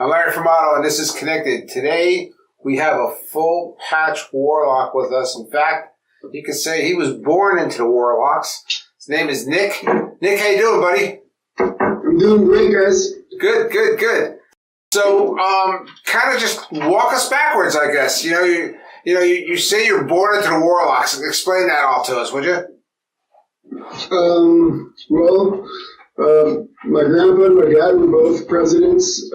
I'm Larry Formato, and this is Connected. Today, we have a full patch Warlock with us. In fact, you could say he was born into the Warlocks. His name is Nick. Nick, how you doing, buddy? I'm doing great, guys. Good. So, kind of just walk us backwards, I guess. You say you're born into the Warlocks. Explain that all to us, would you? My grandpa and my dad were both presidents,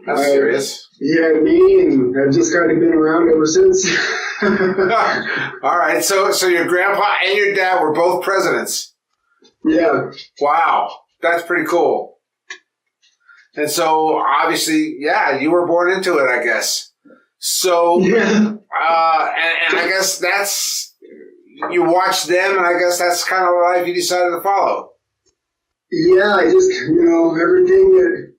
That's serious. He had me, and I've just kind of been around ever since. All right, so your grandpa and your dad were both presidents. Yeah. Wow, that's pretty cool. And so, obviously, yeah, you were born into it, I guess. So, yeah. And I guess that's, you watched them, and I guess that's kind of the life you decided to follow. Yeah, I just, everything that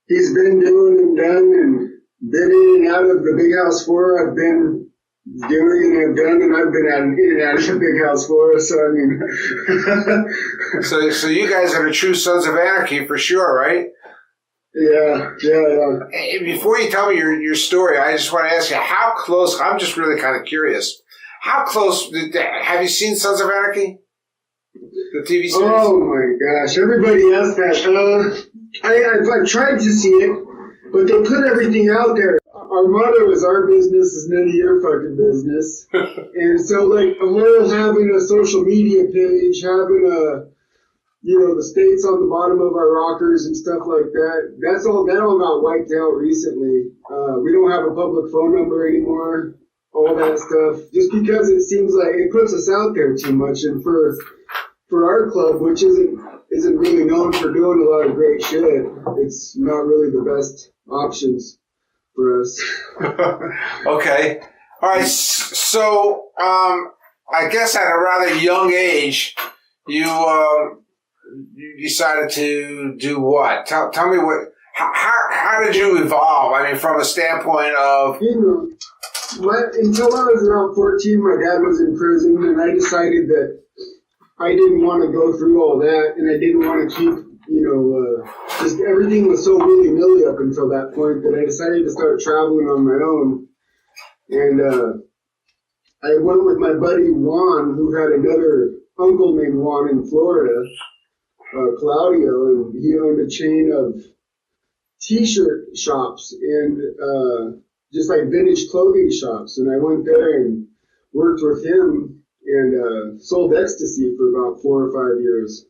he's been doing and done and been in and out of the big house for, I've been doing and I've done, and I've been in and out of the big house for, so I mean. So you guys are the true sons of anarchy for sure, right? Yeah. Hey, before you tell me your story, I just want to ask you, how close, I'm just really kind of curious, how close, have you seen Sons of Anarchy? The TV series? Oh my gosh, everybody asks that. I've tried to see it, but they put everything out there. Our motto is our business is none of your fucking business. And so, like, a whole having a social media page, having the states on the bottom of our rockers and stuff like that, that all got wiped out recently. We don't have a public phone number anymore, all that stuff, just because it seems like it puts us out there too much. And for our club, which isn't really known for doing a lot of great shit, it's not really the best options for us. Okay. All right. So, I guess at a rather young age, you decided to do what? Tell me what. How did you evolve? I mean, from a standpoint of. Until I was around 14, my dad was in prison, and I decided that I didn't want to go through all that, and I didn't want to keep, just everything was so willy-nilly up until that point that I decided to start traveling on my own. And I went with my buddy Juan, who had another uncle named Juan in Florida, Claudio, and he owned a chain of T-shirt shops and just like vintage clothing shops. And I went there and worked with him and sold ecstasy for about 4 or 5 years.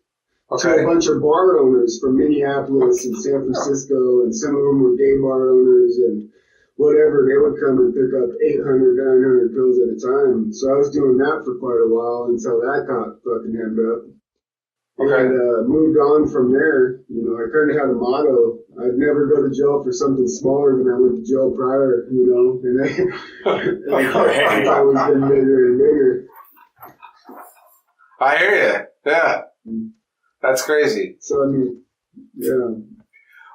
Okay. To a bunch of bar owners from Minneapolis and San Francisco, and some of them were gay bar owners and whatever. They would come and pick up 800, 900 pills at a time. So I was doing that for quite a while until that got fucking hemmed up. Okay. And moved on from there. I kind of had a motto. I'd never go to jail for something smaller than I went to jail prior, and I thought it was getting bigger and bigger. I hear you. Yeah. That's crazy. So, I mean, yeah.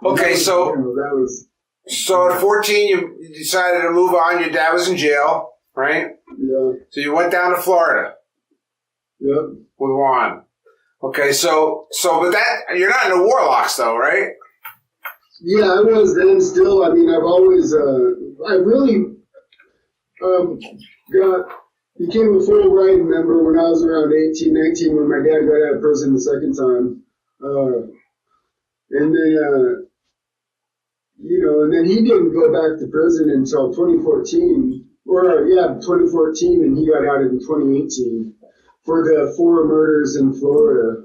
Okay, so that was. So at 14, you decided to move on. Your dad was in jail, right? Yeah. So you went down to Florida. Yep. With Juan. Okay, so but that, you're not in the Warlocks though, right? Yeah, I was then still. I mean, I've always, I really became a full riding member when I was around 18, 19 when my dad got out of prison the second time. And then, and then he didn't go back to prison until 2014, 2014, and he got out in 2018 for the 4 murders in Florida.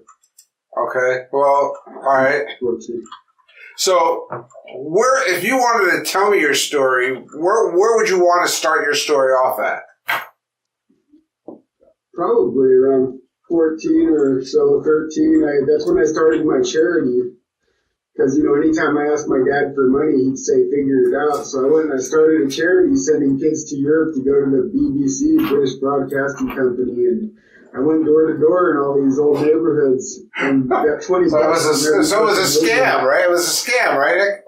Okay, well, all right. 14. So, if you wanted to tell me your story, where would you want to start your story off at? Probably around 14 or so, 13. That's when I started my charity. Because, anytime I asked my dad for money, he'd say, figure it out. So I went and I started a charity sending kids to Europe to go to the BBC, British Broadcasting Company. And I went door to door in all these old neighborhoods and got 20 bucks. So it was a scam, right? It was a scam, right?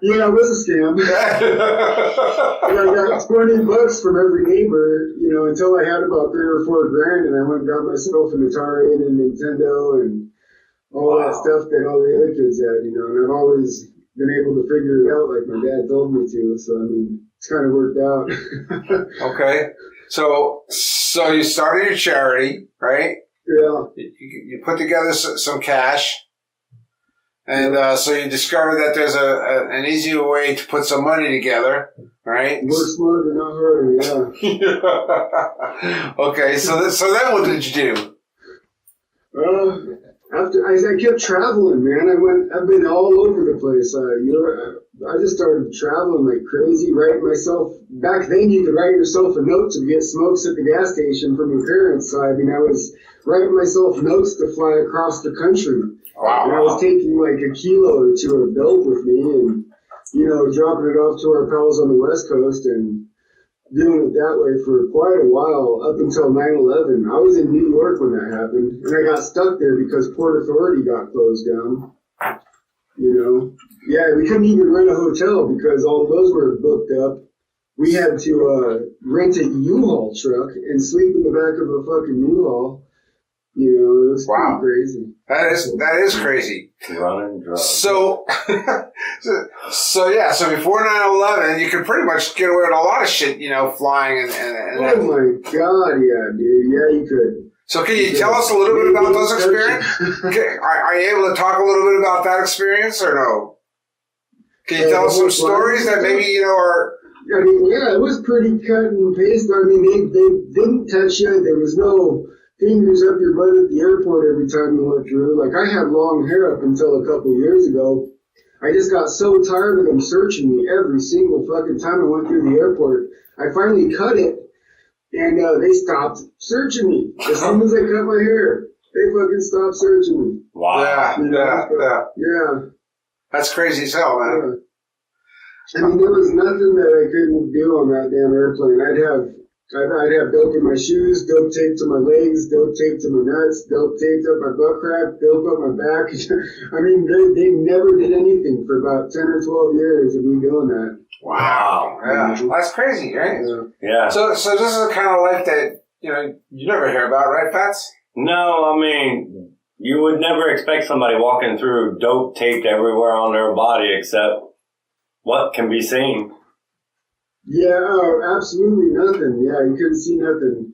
Yeah, it was a scam. And I got 20 bucks from every neighbor, until I had about $3 or $4 grand, and I went and got myself an Atari and a Nintendo and all that stuff that all the other kids had, you know, and I've always been able to figure it out like my dad told me to. So, I mean, it's kind of worked out. Okay. So you started your charity, right? Yeah. You put together some cash. And so you discovered that there's an easier way to put some money together, right? Work smarter, not harder, yeah. Okay, so then what did you do? After I kept traveling, man. I've been all over the place. I just started traveling like crazy. Writing myself. Back then, you could write yourself a note to get smokes at the gas station from your parents. So I mean, I was writing myself notes to fly across the country. Wow. And I was taking like a kilo or two of dope with me, and you know, dropping it off to our pals on the West Coast and doing it that way for quite a while, up until 9/11. I was in New York when that happened, and I got stuck there because Port Authority got closed down. You know? Yeah, we couldn't even rent a hotel because all those were booked up. We had to rent a U-Haul truck and sleep in the back of a fucking U-Haul. You know, it was pretty crazy. That is crazy. Running drugs. So before 9/11, you could pretty much get away with a lot of shit, you know, flying and oh my God, yeah, dude. Yeah, you could. So can you tell us a little bit about those experiences? Okay. Are you able to talk a little bit about that experience or no? Can you tell us some stories that maybe, you know, are... I mean, yeah, it was pretty cut and paste. I mean, they didn't touch you. There was no fingers up your butt at the airport every time you went through. Like, I had long hair up until a couple of years ago. I just got so tired of them searching me every single fucking time I went through the airport. I finally cut it, and they stopped searching me. As soon as I cut my hair, they fucking stopped searching me. Wow. Yeah. That's crazy as hell, man. Yeah. I mean, there was nothing that I couldn't do on that damn airplane. I'd have dope in my shoes, dope taped to my legs, dope taped to my nuts, dope taped up my butt crack, dope up my back. I mean, they never did anything for about 10 or 12 years of me doing that. Wow. Yeah. That's crazy, right? Yeah. So this is the kind of life that, you know, you never hear about, right, Fats? No, I mean, you would never expect somebody walking through dope taped everywhere on their body except what can be seen. Yeah, absolutely nothing. Yeah, you couldn't see nothing.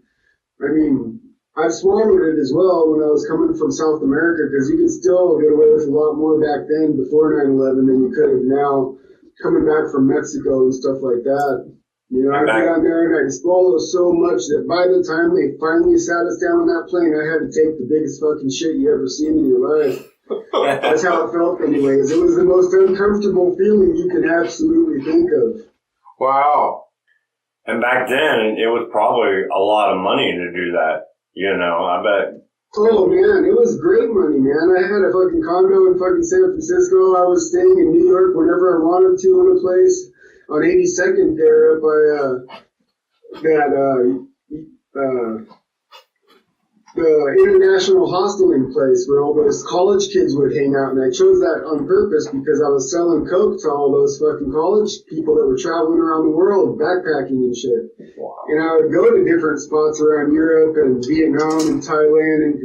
I mean, I've swallowed it as well when I was coming from South America, because you could still get away with a lot more back then, before 9/11, than you could have now, coming back from Mexico and stuff like that. You know, I'd get on there and I'd swallow so much that by the time they finally sat us down on that plane, I had to take the biggest fucking shit you ever seen in your life. That's how it felt anyways. It was the most uncomfortable feeling you could absolutely think of. Wow. And back then, it was probably a lot of money to do that. You know, I bet. Oh, man, it was great money, man. I had a fucking condo in fucking San Francisco. I was staying in New York whenever I wanted to in a place on 82nd there up by the international hosteling place where all those college kids would hang out. And I chose that on purpose because I was selling coke to all those fucking college people that were traveling around the world, backpacking and shit. Wow. And I would go to different spots around Europe and Vietnam and Thailand and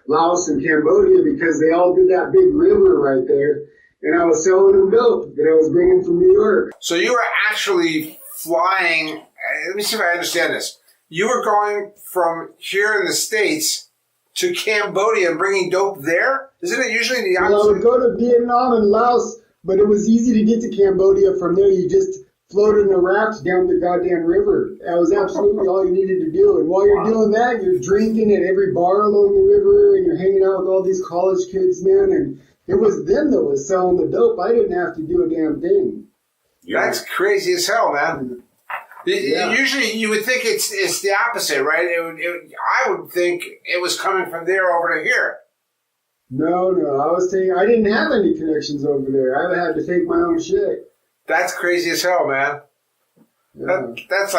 Laos and Cambodia because they all did that big river right there. And I was selling them dope that I was bringing from New York. So you were actually flying, let me see if I understand this. You were going from here in the States to Cambodia and bringing dope there? Isn't it usually the opposite? Well, I would go to Vietnam and Laos, but it was easy to get to Cambodia from there. You just floated in a raft down the goddamn river. That was absolutely all you needed to do. And while you're doing that, you're drinking at every bar along the river, and you're hanging out with all these college kids, man. And it was them that was selling the dope. I didn't have to do a damn thing. That's crazy as hell, man. Yeah. Usually, you would think it's the opposite, right? I would think it was coming from there over to here. No, I didn't have any connections over there. I had to take my own shit. That's crazy as hell, man. Yeah. That's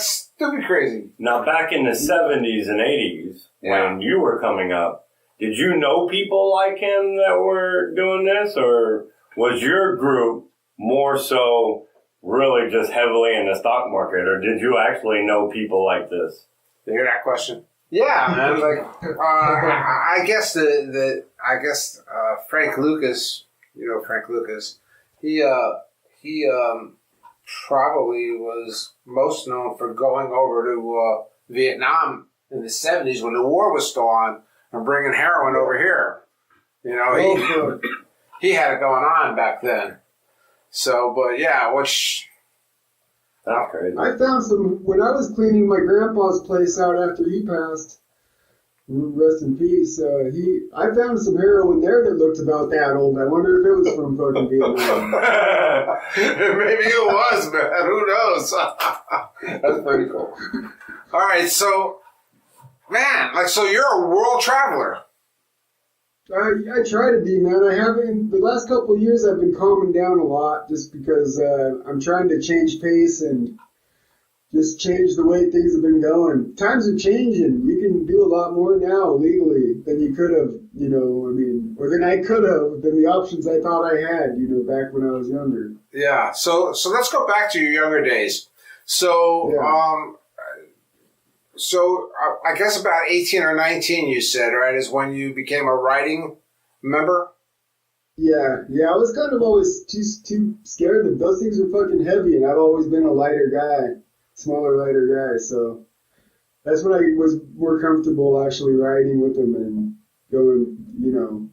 stupid crazy. Now, back in the 70s and 80s, when you were coming up, did you know people like him that were doing this, or was your group more so really just heavily in the stock market, or did you actually know people like this? You hear that question? Yeah, man. Like, I guess Frank Lucas. You know Frank Lucas. He probably was most known for going over to Vietnam in the 70s when the war was still on and bringing heroin over here. You know, he had it going on back then. So, but yeah, which... That's crazy. I found some, when I was cleaning my grandpa's place out after he passed, rest in peace, I found some heroin there that looked about that old. I wonder if it was from fucking Vietnam. Maybe it was, man. Who knows? That's pretty cool. All right, so, man, like, so you're a world traveler. I try to be, man. I haven't. The last couple of years, I've been calming down a lot just because I'm trying to change pace and just change the way things have been going. Times are changing. You can do a lot more now legally than you could have, you know, I mean, or than I could have, than the options I thought I had, you know, back when I was younger. Yeah. So let's go back to your younger days. So, Yeah. So I guess about 18 or 19, you said, right, is when you became a writing member? Yeah. I was kind of always too scared of those things are fucking heavy, and I've always been a lighter guy, smaller, lighter guy. So that's when I was more comfortable actually riding with them and going, you know,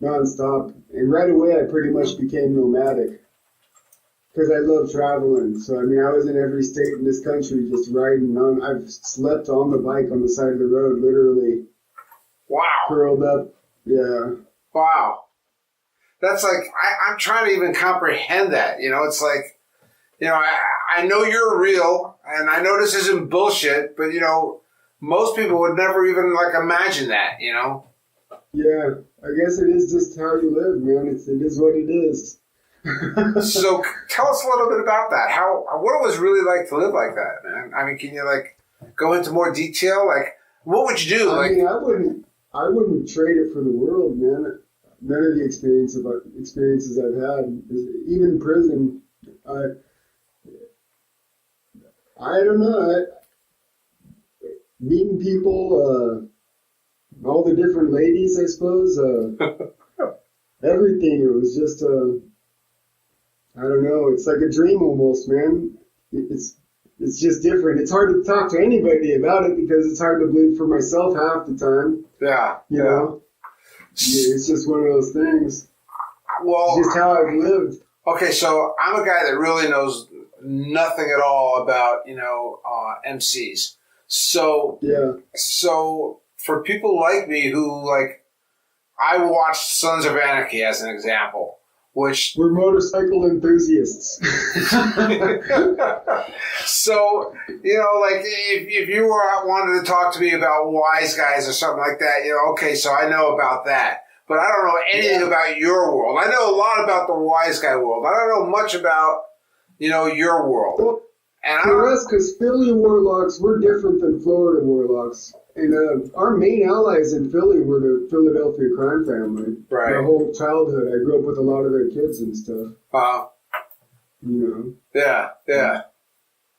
nonstop. And right away, I pretty much became nomadic. Because I love traveling. So, I mean, I was in every state in this country just riding on. I've slept on the bike on the side of the road, literally. Wow. Curled up. Yeah. Wow. That's like, I'm trying to even comprehend that. You know, it's like, you know, I know you're real, and I know this isn't bullshit, but, you know, most people would never even, like, imagine that, you know? Yeah. I guess it is just how you live, man. It is what it is. So tell us a little bit about that. What it was really like to live like that, man. I mean, can you like go into more detail? Like, what would you do? I mean, I wouldn't trade it for the world, man. None of the experiences I've had, even prison. I don't know. Meeting people, all the different ladies, I suppose. Everything. It was just I don't know. It's like a dream almost, man. It's just different. It's hard to talk to anybody about it because it's hard to believe for myself half the time. Yeah. You know? It's just one of those things. Well, it's just how I've lived. Okay, so I'm a guy that really knows nothing at all about, you know, MCs. So, yeah. So for people like me who, like, I watched Sons of Anarchy as an example. Which we're motorcycle enthusiasts. So, you know, like if you wanted to talk to me about Wise Guys or something like that, you know, okay, so I know about that. But I don't know anything about your world. I know a lot about the Wise Guy world. I don't know much about, you know, your world. Well, and for us, because Philly Warlocks, we're different than Florida Warlocks. And our main allies in Philly were the Philadelphia crime family. Right. My whole childhood, I grew up with a lot of their kids and stuff. You know. Yeah.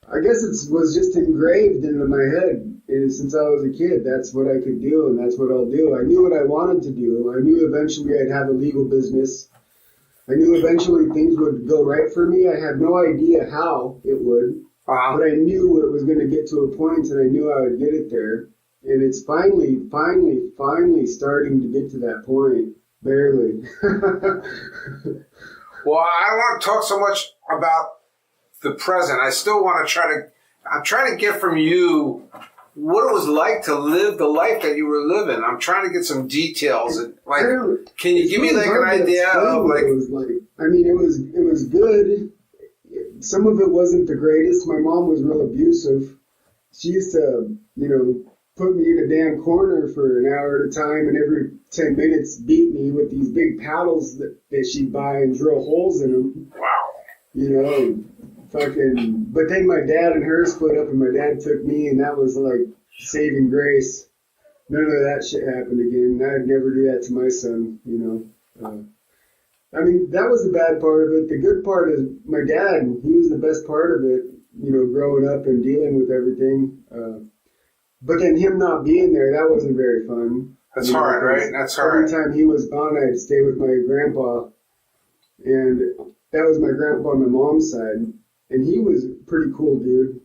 I guess it was just engraved into my head. And since I was a kid, that's what I could do, and that's what I'll do. I knew what I wanted to do. I knew eventually I'd have a legal business. I knew eventually things would go right for me. I had no idea how it would. But I knew it was going to get to a point, and I knew I would get it there. And it's finally starting to get to that point. Barely. Well, I don't want to talk so much about the present. I still want to I'm trying to get from you what it was like to live the life that you were living. I'm trying to get some details. Like, can you give me like an idea of like? It was like, I mean, it was good. Some of it wasn't the greatest. My mom was real abusive. She used to, you know, put me in a damn corner for an hour at a time, and every 10 minutes beat me with these big paddles that she'd buy and drill holes in them. Wow. You know, fucking. But then my dad and her split up, and my dad took me, and that was like saving grace. None of that shit happened again. I'd never do that to my son, you know. I mean, that was the bad part of it. The good part is my dad, he was the best part of it, you know, growing up and dealing with everything. But then him not being there, that wasn't very fun. That's hard, right? That's hard. Every time he was gone, I'd stay with my grandpa. And that was my grandpa on my mom's side. And he was a pretty cool dude.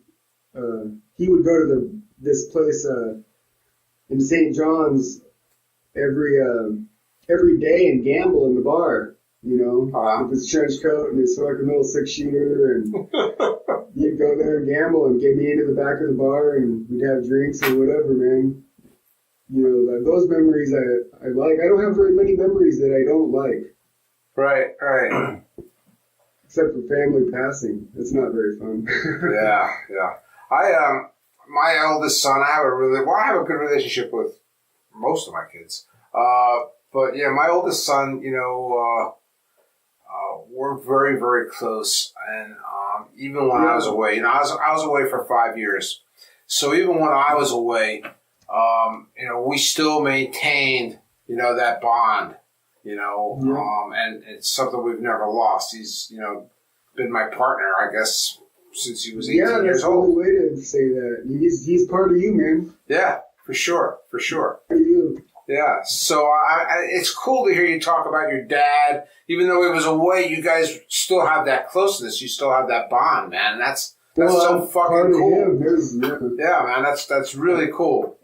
He would go to this place in St. John's every day and gamble in the bar, you know, with his trench coat and his fucking little 6-shooter, and he'd go there and gamble and get me into the back of the bar, and we'd have drinks or whatever, man. You know, those memories I like. I don't have very many memories that I don't like. Right, right. Except for family passing. It's not very fun. Yeah. My oldest son, I have a good relationship with most of my kids. But yeah, my oldest son, you know, we're very, very close. And even when I was away, you know, I was away for 5 years. So even when I was away, you know, we still maintained, you know, that bond, you know, and it's something we've never lost. He's, you know, been my partner, I guess, since he was 18 years old. Yeah, that's the only way to say that. He's part of you, man. Yeah, for sure. Part of you. Yeah, so it's cool to hear you talk about your dad. Even though he was away, you guys still have that closeness. You still have that bond, man. That's so fucking cool. Yeah, man, that's really cool.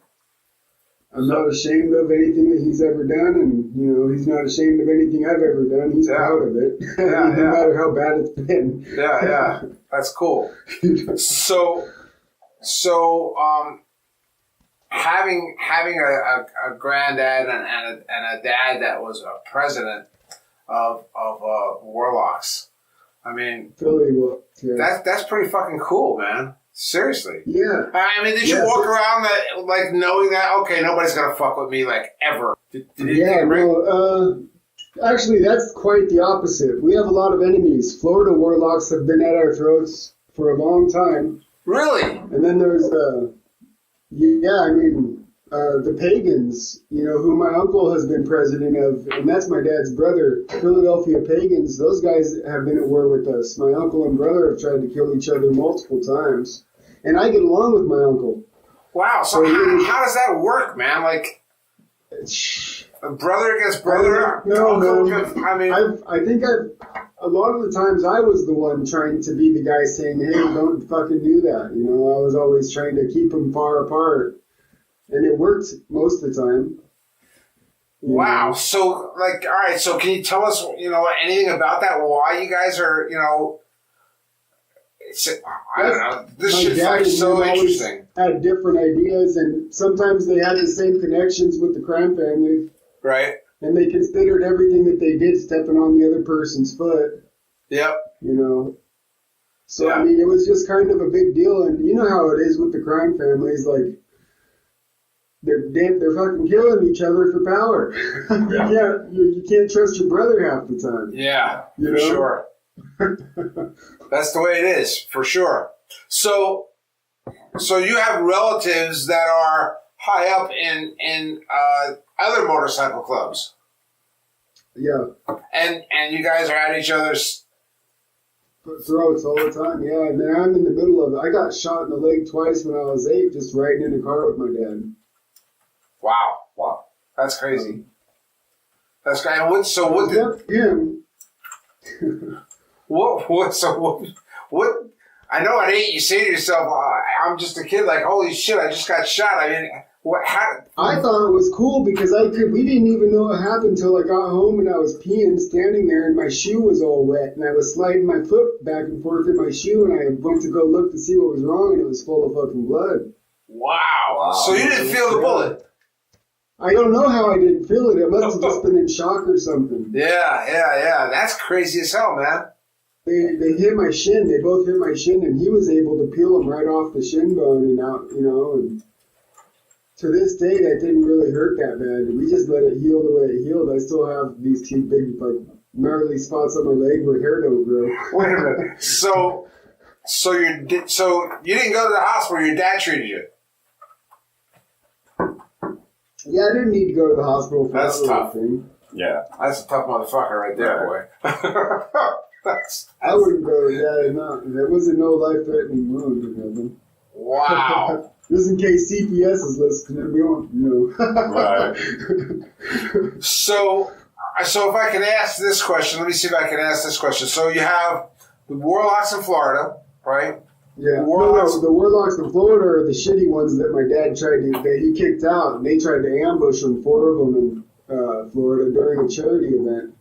I'm not ashamed of anything that he's ever done, and you know he's not ashamed of anything I've ever done. He's proud of it, no matter how bad it's been. Yeah, that's cool. So, having a granddad and a dad that was a president of Warlocks, I mean, that's pretty fucking cool, man. Seriously. Yeah. I mean, did you walk around like knowing that, okay, nobody's going to fuck with me, like, ever? Did you actually, that's quite the opposite. We have a lot of enemies. Florida Warlocks have been at our throats for a long time. Really? And then there's, the Pagans, you know, who my uncle has been president of, and that's my dad's brother, Philadelphia Pagans. Those guys have been at war with us. My uncle and brother have tried to kill each other multiple times. And I get along with my uncle. Wow, so how does that work, man? Like, brother against brother? A lot of the times I was the one trying to be the guy saying, hey, don't fucking do that. You know, I was always trying to keep them far apart. And it worked most of the time. Wow. So, like, all right, so can you tell us, you know, anything about that? Why you guys are, you know, I don't know. This shit's like so interesting. Had different ideas, and sometimes they had the same connections with the crime family. Right. And they considered everything that they did stepping on the other person's foot. Yep. You know. So, I mean, it was just kind of a big deal. And you know how it is with the crime families, like, they're fucking killing each other for power. You can't trust your brother half the time. Yeah, for sure. That's the way it is, for sure. So you have relatives that are high up in other motorcycle clubs. Yeah. And you guys are at each other's throats all the time. Yeah, and then I'm in the middle of it. I got shot in the leg twice when I was 8, just riding in a car with my dad. Wow. That's crazy. That's crazy. What did him? What? I know at 8 you say to yourself, I'm just a kid, like, holy shit, I just got shot. I mean, I thought it was cool because we didn't even know what happened until I got home and I was peeing, standing there, and my shoe was all wet, and I was sliding my foot back and forth in my shoe, and I went to go look to see what was wrong, and it was full of fucking blood. Wow. So you didn't feel the bullet? I don't know how I didn't feel it. It must have just been in shock or something. Yeah. That's crazy as hell, man. They hit my shin. They both hit my shin, and he was able to peel them right off the shin bone and out, you know. And to this day, that didn't really hurt that bad. We just let it heal the way it healed. I still have these two big, like, gnarly spots on my leg where hair don't grow. Wait a minute. So you didn't go to the hospital. Your dad treated you. Yeah, I didn't need to go to the hospital for that's that tough. Thing. Yeah, that's a tough motherfucker right there, boy. I wouldn't go. Yeah, no, there wasn't no life-threatening wound or nothing. Wow. Just in case CPS is listening, we don't know. Right. So if I can ask this question, let me see if I can ask this question. So you have the Warlocks in Florida, right? Yeah. Warlocks. No, the Warlocks in Florida are the shitty ones that my dad that he kicked out, and they tried to ambush them, 4 of them in Florida during a charity event.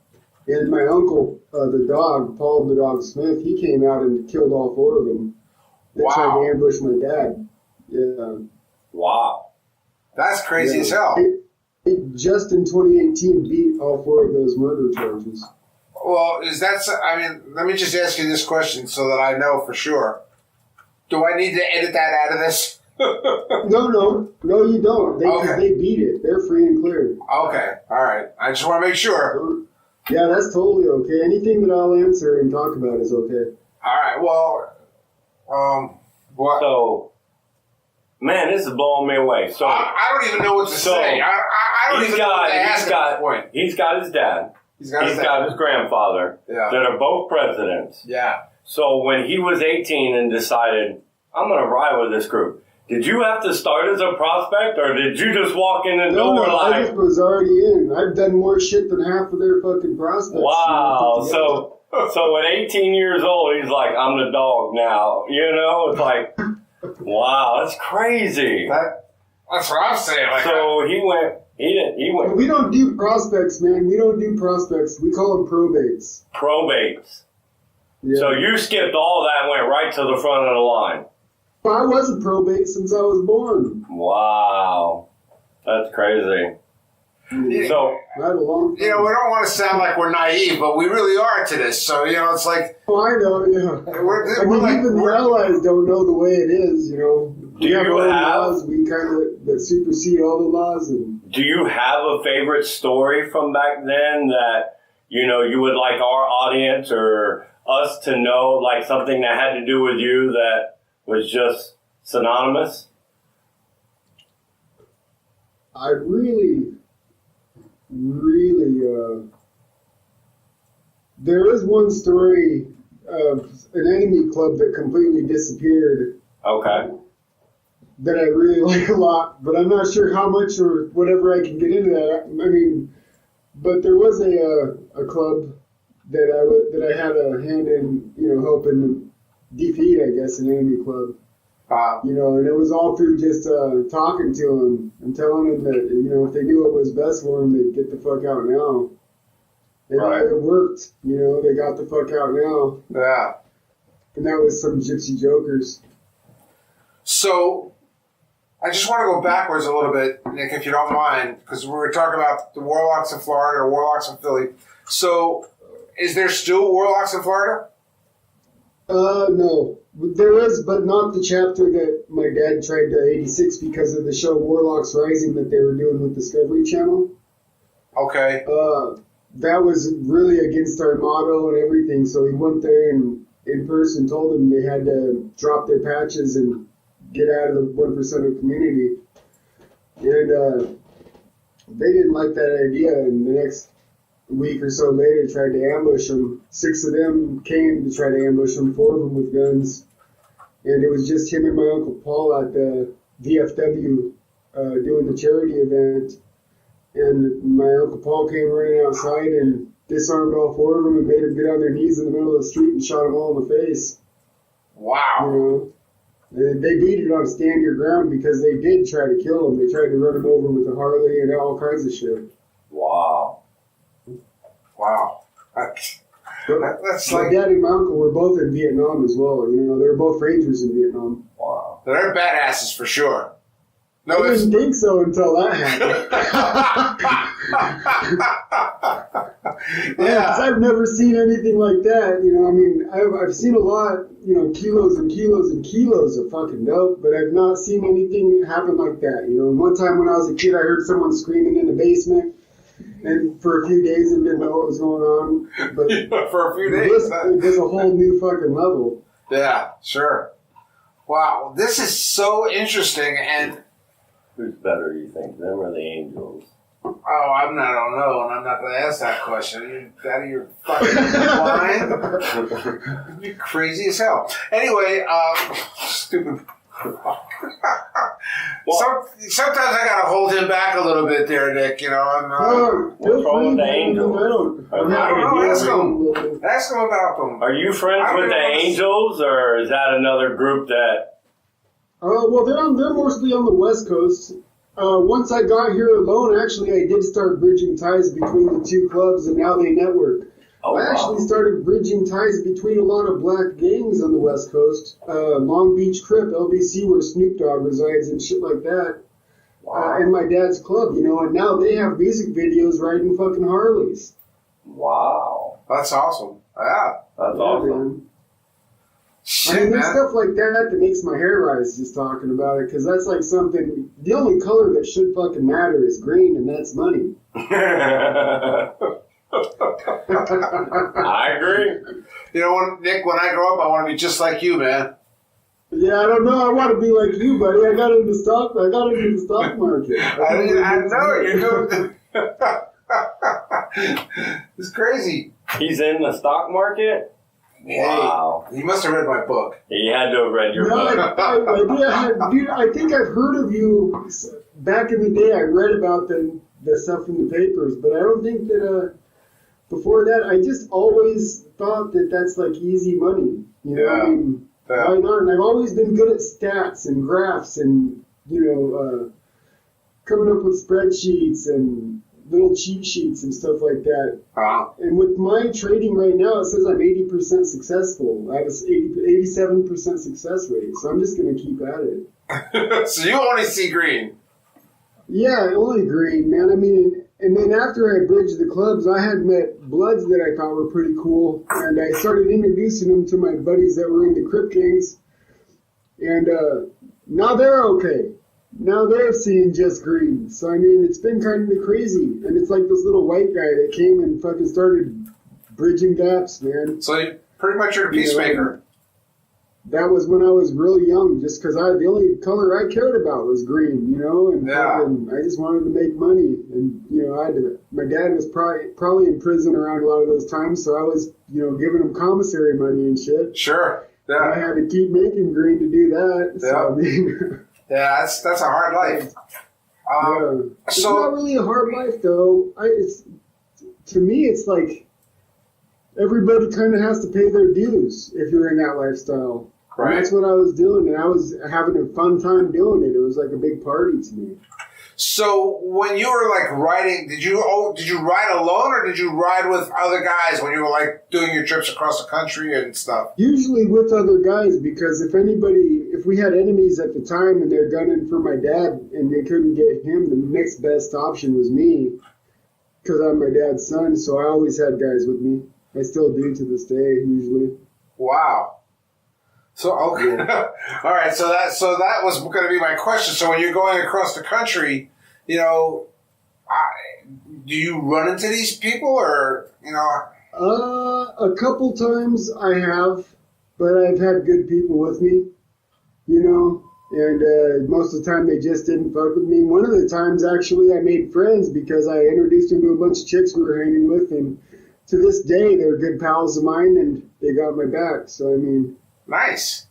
And my uncle, the dog, Paul the Dog Smith, he came out and killed all 4 of them. They tried to ambush my dad. Yeah. Wow. That's crazy as hell. He just in 2018 beat all 4 of those murder charges. Well, let me just ask you this question so that I know for sure. Do I need to edit that out of this? No, you don't. They beat it. They're free and clear. Okay, all right. I just want to make sure. Yeah, that's totally okay. Anything that I'll answer and talk about is okay. All right, well, what? So, man, this is blowing me away. So I don't even know what to say. I don't even know what to ask at this point. He's got his dad. He's got his grandfather. Yeah. That are both presidents. Yeah. So when he was 18 and decided, I'm going to ride with this group, did you have to start as a prospect, or did you just walk in the door like... I just was already in. I've done more shit than half of their fucking prospects. Wow. So at 18 years old, he's like, I'm the dog now. You know? It's like, wow, that's crazy. That's what I'm saying. Like, so he went... We don't do prospects, man. We don't do prospects. We call them probates. Probates. Yeah. So you skipped all that and went right to the front of the line. Well, I was a probate since I was born. Wow. That's crazy. Yeah. So, right along. we don't want to sound like we're naive, but we really are to this. So, it's like... Oh, I know, yeah. Even the allies don't know the way it is, We have our own laws. We kind of supersede all the laws. Do you have a favorite story from back then that, you would like our audience or us to know, like something that had to do with you that was just synonymous? I really, there is one story of an enemy club that completely disappeared. Okay. That I really like a lot, but I'm not sure how much or whatever I can get into that. But there was a club that I had a hand in, helping defeat, I guess, an enemy club. And it was all through just talking to them and telling them that, if they knew what was best for them, they'd get the fuck out now. And it worked, they got the fuck out now. Yeah. And that was some gypsy jokers. So, I just want to go backwards a little bit, Nick, if you don't mind, because we were talking about the Warlocks in Florida or Warlocks in Philly. So, is there still Warlocks in Florida? No. There is, but not the chapter that my dad tried to 86 because of the show Warlocks Rising that they were doing with Discovery Channel. Okay. That was really against our motto and everything, so he went there and in person told them they had to drop their patches and get out of the 1% of community. And they didn't like that idea, and the next week or so later tried to ambush them. 6 of them came to try to ambush them, 4 of them with guns. And it was just him and my Uncle Paul at the VFW doing the charity event. And my Uncle Paul came running outside and disarmed all 4 of them and made them get on their knees in the middle of the street and shot them all in the face. Wow. And they beat it on stand your ground because they did try to kill him. They tried to run him over with a Harley and all kinds of shit. Wow. That's my dad and my uncle were both in Vietnam as well. They were both Rangers in Vietnam. Wow. They're badasses for sure. No, I didn't think so until that happened. Because I've never seen anything like that. I've seen a lot, kilos and kilos and kilos of fucking dope, but I've not seen anything happen like that. One time when I was a kid, I heard someone screaming in the basement, and for a few days I didn't know what was going on. But for a few days, it was a whole new fucking level. Yeah, sure. Wow, this is so interesting. And who's better, you think, them or the Angels? Oh, I don't know, and I'm not going to ask that question. Are you out of your fucking mind? You're crazy as hell. Anyway, stupid. Sometimes I gotta hold him back a little bit there, Nick. You know. What's wrong with the Angels? I don't know. Ask him about them. Are you friends with the Angels, or is that another group that? Well, they're mostly on the West Coast. Once I got here alone, actually, I did start bridging ties between the two clubs, and now they network. Oh, I actually started bridging ties between a lot of black gangs on the West Coast. Long Beach Crip, LBC, where Snoop Dogg resides and shit like that. Wow. And my dad's club, you know, and now they have music videos riding fucking Harleys. Wow. That's awesome. Yeah. That's awesome. Man. Shit, I mean, there's man. stuff like that makes my hair rise just talking about it, because that's like something, the only color that should fucking matter is green, and that's money. I agree. You know, Nick, when I grow up, I want to be just like you, man. Yeah, I don't know. I want to be like you, buddy. I got into the stock market. I know you're doing. It's crazy. He's in the stock market? Wow. Hey, you must have read my book. He had to have read your book. Dude, I think I've heard of you back in the day. I read about the stuff in the papers, but I don't think that before that, I just always thought that that's like easy money. You know, I mean, why not? And I've always been good at stats and graphs and, you know, coming up with spreadsheets and little cheat sheets and stuff like that. And with my trading right now, it says I'm 80% successful. I have an 87% success rate, so I'm just going to keep at it. So you only see green. Yeah, only green, man. I mean, and then after I bridged the clubs, I had met Bloods that I thought were pretty cool, and I started introducing them to my buddies that were in the Crip Gangs, and now they're okay. Now they're seeing just green. So, I mean, it's been kind of crazy, and it's like this little white guy that came and fucking started bridging gaps, man. So you pretty much you're a peacemaker. That was when I was really young, just because the only color I cared about was green, you know, and I just wanted to make money, and you know, my dad was probably in prison around a lot of those times, so I was, you know, giving him commissary money and shit. Sure. Yeah. I had to keep making green to do that. Yeah. So, I mean, yeah, that's a hard life. It's not really a hard life though. To me, it's like everybody kind of has to pay their dues if you're in that lifestyle. Right. And that's what I was doing, and I was having a fun time doing it. It was like a big party to me. So when you were like riding, did you ride alone or did you ride with other guys when you were like doing your trips across the country and stuff? Usually with other guys, because if we had enemies at the time and they're gunning for my dad and they couldn't get him, the next best option was me, because I'm my dad's son. So I always had guys with me. I still do to this day, usually. Wow. So okay, all right. So that was going to be my question. So when you're going across the country, you know, do you run into these people, or you know? A couple times I have, but I've had good people with me, you know, and most of the time they just didn't fuck with me. One of the times actually I made friends because I introduced them to a bunch of chicks we were hanging with, and to this day they're good pals of mine, and they got my back. So I mean. Nice.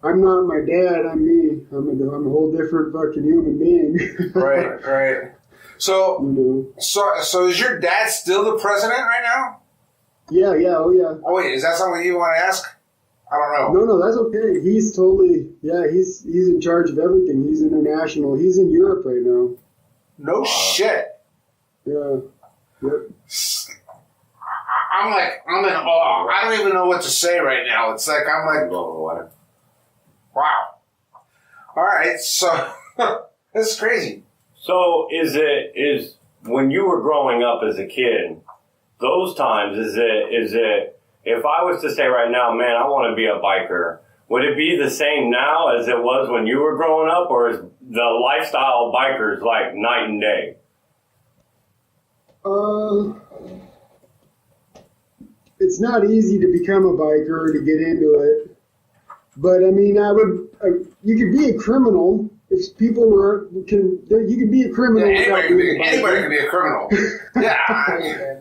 I'm not my dad. I'm me. I'm a whole different fucking human being. Right. So, you know. so is your dad still the president right now? Yeah. Oh yeah. Oh wait, is that something you want to ask? I don't know. No, that's okay. He's totally. Yeah, he's in charge of everything. He's international. He's in Europe right now. No shit. Yeah. Yep. I'm in awe. I don't even know what to say right now. It's like I'm like, wow. All right, so this is crazy. So is when you were growing up as a kid, those times is it if I was to say right now, man, I want to be a biker, would it be the same now as it was when you were growing up, or is the lifestyle of bikers like night and day? It's not easy to become a biker or to get into it, but I mean, you could be a criminal if people you could be a criminal. Yeah, anybody can be a criminal. Yeah.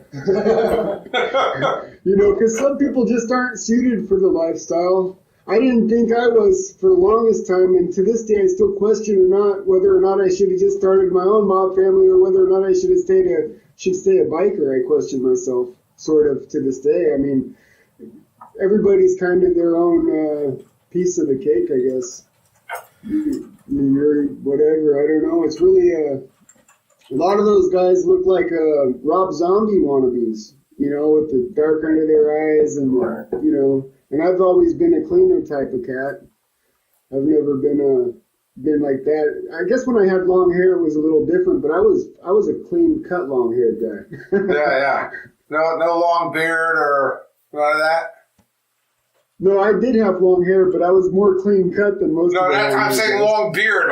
You know, because some people just aren't suited for the lifestyle. I didn't think I was for the longest time, and to this day I still question whether or not I should have just started my own mob family or whether or not I should stay a biker. I question myself, sort of, to this day. I mean, everybody's kind of their own piece of the cake, I guess. You're whatever, I don't know. It's really a lot of those guys look like Rob Zombie wannabes, you know, with the dark under their eyes and, you know. And I've always been a cleaner type of cat. I've never been like that. I guess when I had long hair, it was a little different, but I was a clean cut long haired guy. Yeah. No long beard or none of that. No, I did have long hair, but I was more clean cut than most. No, I'm saying a long beard.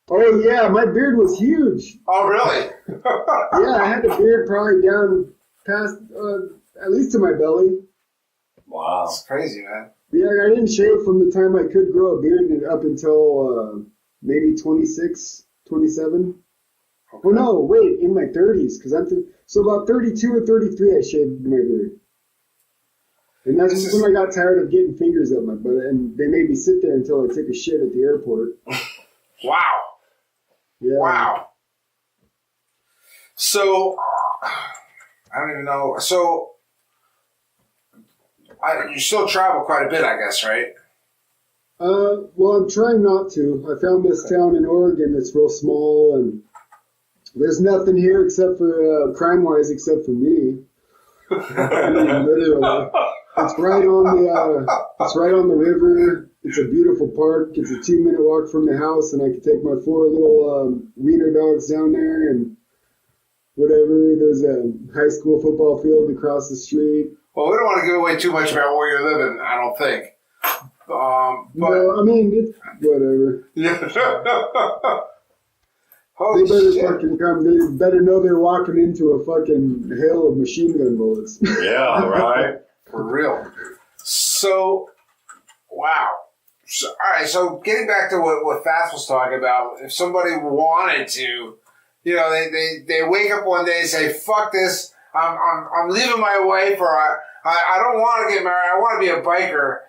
Oh yeah, my beard was huge. Oh really? Yeah, I had a beard probably down past at least to my belly. Wow. That's crazy, man. Yeah, I didn't shave from the time I could grow a beard up until maybe 26, 27. Okay. Oh, no, wait, in my 30s. So about 32 or 33, I shaved my beard. And that's when I got tired of getting fingers up my butt, and they made me sit there until I took a shit at the airport. Wow. Yeah. Wow. So, I don't even know. So, you still travel quite a bit, I guess, right? Well, I'm trying not to. I found this town in Oregon that's real small, and there's nothing here except for crime-wise, except for me. I mean, literally, it's right on the river. It's a beautiful park. It's a 2-minute walk from the house, and I can take my 4 little wiener dogs down there, and whatever. There's a high school football field across the street. Well, we don't want to give away too much about where you're living, I don't think. But no, I mean, it's whatever. Yeah. Holy they better shit. fucking come. They better know they're walking into a fucking hail of machine gun bullets. Yeah, right. For real. So, wow. So, all right, so getting back to what Fats was talking about, if somebody wanted to, you know, they wake up one day and say, fuck this, I'm leaving my wife, or I don't want to get married, I want to be a biker.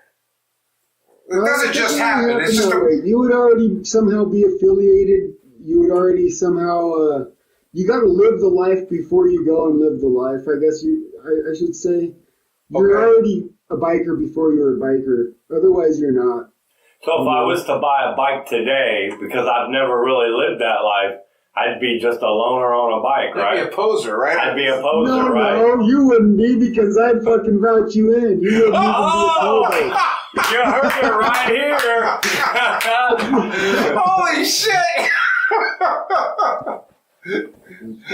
It doesn't just happen. It's just you would already somehow be affiliated. You would already somehow, you got to live the life before you go and live the life, I guess I should say. You're already a biker before you're a biker. Otherwise, you're not. So if I was to buy a bike today, because I've never really lived that life, I'd be just a loner on a bike, right? I'd be a poser, right? I'd be a poser, right? No, you wouldn't be, because I'd fucking vouch you in. You wouldn't even be a poser. You heard it right here. Holy shit!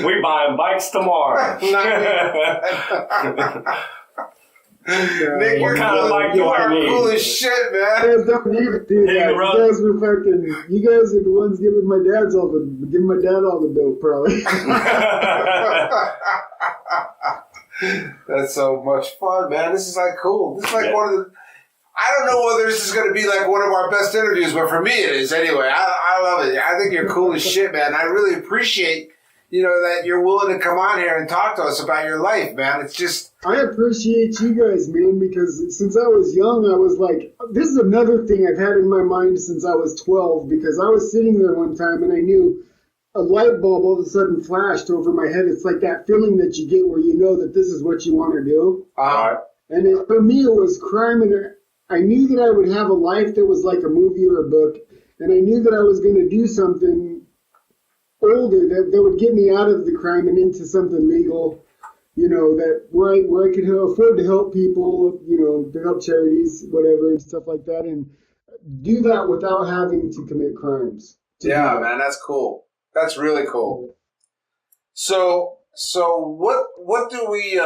We buying bikes tomorrow. Nick, what kind of bike do I need? Cool as shit, man. You guys don't need to do that. You guys are the ones giving my dad all the dope, probably. That's so much fun, man. This is like cool. This is like one of the. I don't know whether this is going to be like one of our best interviews, but for me it is anyway. I love it. I think you're cool as shit, man. I really appreciate, you know, that you're willing to come on here and talk to us about your life, man. It's just... I appreciate you guys, man, because since I was young, I was like, this is another thing I've had in my mind since I was 12, because I was sitting there one time and I knew a light bulb all of a sudden flashed over my head. It's like that feeling that you get where you know that this is what you want to do. And for me, it was crime, and I knew that I would have a life that was like a movie or a book, and I knew that I was going to do something older that would get me out of the crime and into something legal, you know, that where I could afford to help people, you know, to help charities, whatever, and stuff like that, and do that without having to commit crimes. Yeah, man, that's cool. That's really cool. So what do we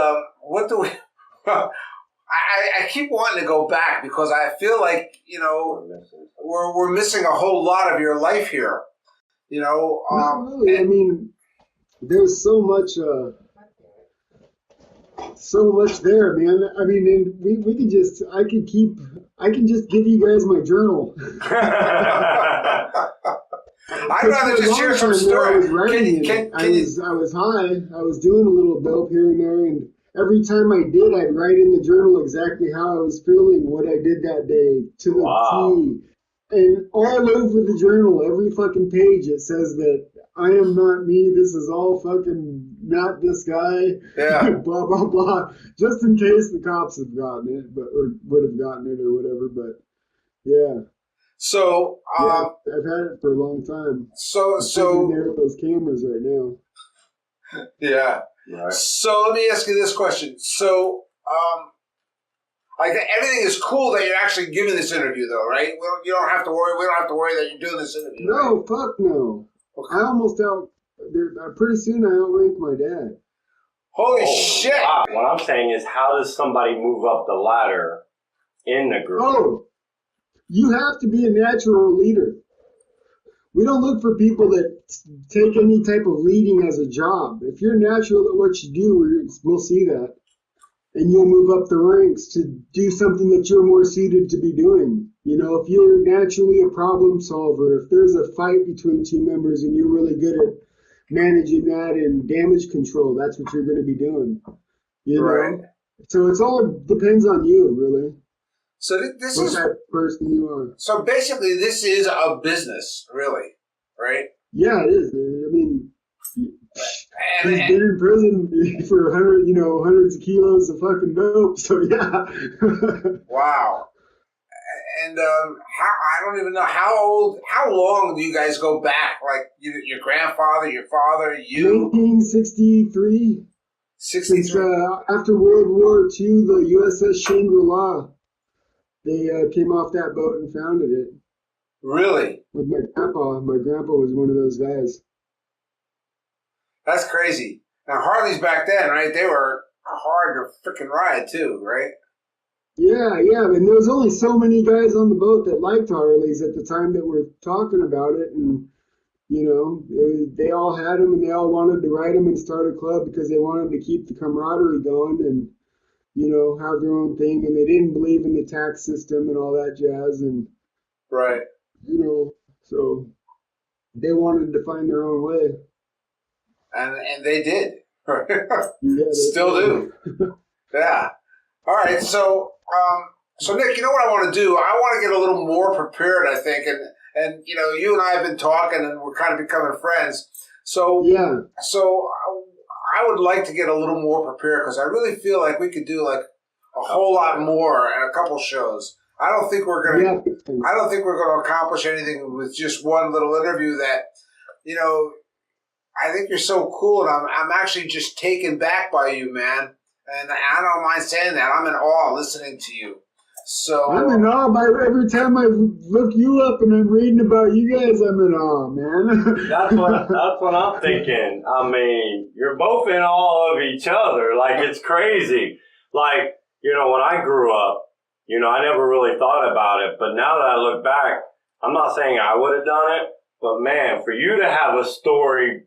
I keep wanting to go back because I feel like, you know, we're missing a whole lot of your life here. You know, not really. I mean, there's so much there, man. I mean, and we can just, I can just give you guys my journal. I'd rather just hear some story. I was high. I was doing a little dope here and there, and every time I did, I'd write in the journal exactly how I was feeling, what I did that day, to the T. And all over the journal, every fucking page, it says that I am not me, this is all fucking not this guy, blah, blah, blah. Just in case the cops have gotten it, or would have gotten it or whatever, but yeah. So, I've had it for a long time. So, I'm there with those cameras right now. Yeah. Right. So let me ask you this question. So, like everything is cool that you're actually giving this interview, though, right? You don't have to worry. We don't have to worry that you're doing this interview. No, right? Fuck no. Okay. I almost pretty soon I outranked my dad. Holy shit! Wow. What I'm saying is, how does somebody move up the ladder in the group? Oh, you have to be a natural leader. We don't look for people that take any type of leading as a job. If you're natural at what you do, we'll see that. And you'll move up the ranks to do something that you're more suited to be doing. You know, if you're naturally a problem solver, if there's a fight between two members and you're really good at managing that and damage control, that's what you're going to be doing. You know? So it's all depends on you, really. So this what is type of person you are. So basically, this is a business, really, right? Yeah, it is. I mean, he's been in prison for hundreds of kilos of fucking dope. So yeah. Wow. And I don't even know how long do you guys go back? Like your grandfather, your father, you? 1963. 63. Since, after World War II, the USS Shangri-La, they came off that boat and founded it. Really? With my grandpa. My grandpa was one of those guys. That's crazy. Now Harleys back then, right? They were hard to freaking ride too, right? Yeah. And there was only so many guys on the boat that liked Harleys at the time that were talking about it, and they all had them, and they all wanted to ride them and start a club because they wanted to keep the camaraderie going and have their own thing, and they didn't believe in the tax system and all that jazz, and right. So they wanted to find their own way. And they did. Yeah, Still do. Yeah. All right. So Nick, you know what I want to do? I want to get a little more prepared, I think. And you and I have been talking and we're kind of becoming friends. So, yeah. So I would like to get a little more prepared because I really feel like we could do like a whole lot more and a couple shows. I don't think we're going to accomplish anything with just one little interview that, I think you're so cool, and I'm actually just taken back by you, man. And I don't mind saying that. I'm in awe listening to you. So I'm in awe by every time I look you up and I'm reading about you guys. I'm in awe, man. That's what I'm thinking. I mean, you're both in awe of each other. Like, it's crazy. Like, when I grew up, I never really thought about it. But now that I look back, I'm not saying I would have done it, but man, for you to have a story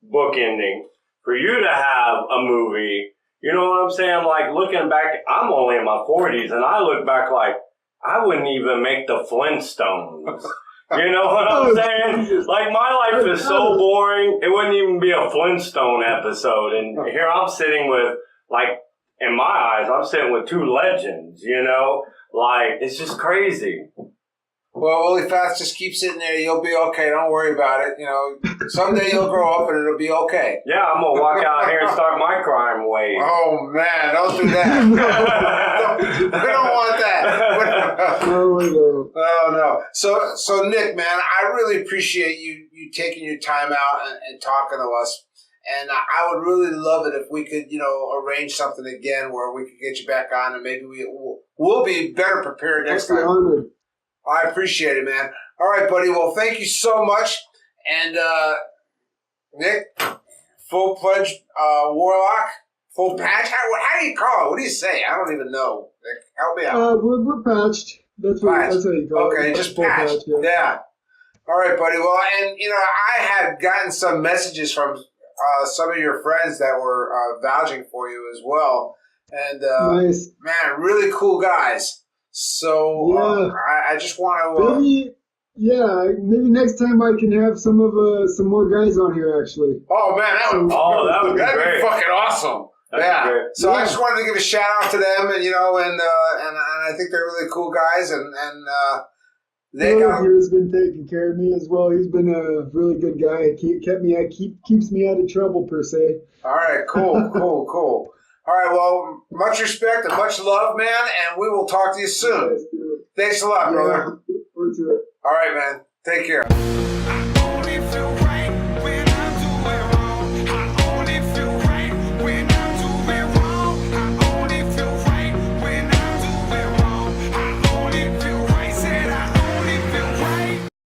book ending, for you to have a movie, you know what I'm saying? Like, looking back, I'm only in my 40s, and I look back like, I wouldn't even make the Flintstones. You know what I'm saying? Like, my life is so boring, it wouldn't even be a Flintstone episode. And here I'm sitting with, like, in my eyes, I'm sitting with two legends, Like, it's just crazy. Well, Willie Fats, just keep sitting there. You'll be okay. Don't worry about it. Someday you'll grow up and it'll be okay. Yeah, I'm going to walk out here and start my crime wave. Oh, man. Don't do that. We don't want that. Oh, no. So, Nick, man, I really appreciate you taking your time out and talking to us. And I would really love it if we could, arrange something again where we could get you back on and maybe we'll be better prepared next time. Honored. I appreciate it, man. All right, buddy. Well, thank you so much. And Nick, full-fledged Warlock, full patch. How do you call it? What do you say? I don't even know. Nick, help me out. We're patched. That's how you call it. Okay, just patched. Yeah. All right, buddy. Well, and, I had gotten some messages from some of your friends that were vouching for you as well. And, nice. Man, really cool guys. So I just want to. Maybe next time I can have some more guys on here. Actually. Oh man, that'd be great. fucking awesome. Yeah. So I just wanted to give a shout out to them, and and I think they're really cool guys, and they got. He's been taking care of me as well. He's been a really good guy. Keeps me out of trouble per se. All right, cool. All right, well, much respect and much love, man, and we will talk to you soon. Thanks a lot, brother. Forward to it. All right, man. Take care.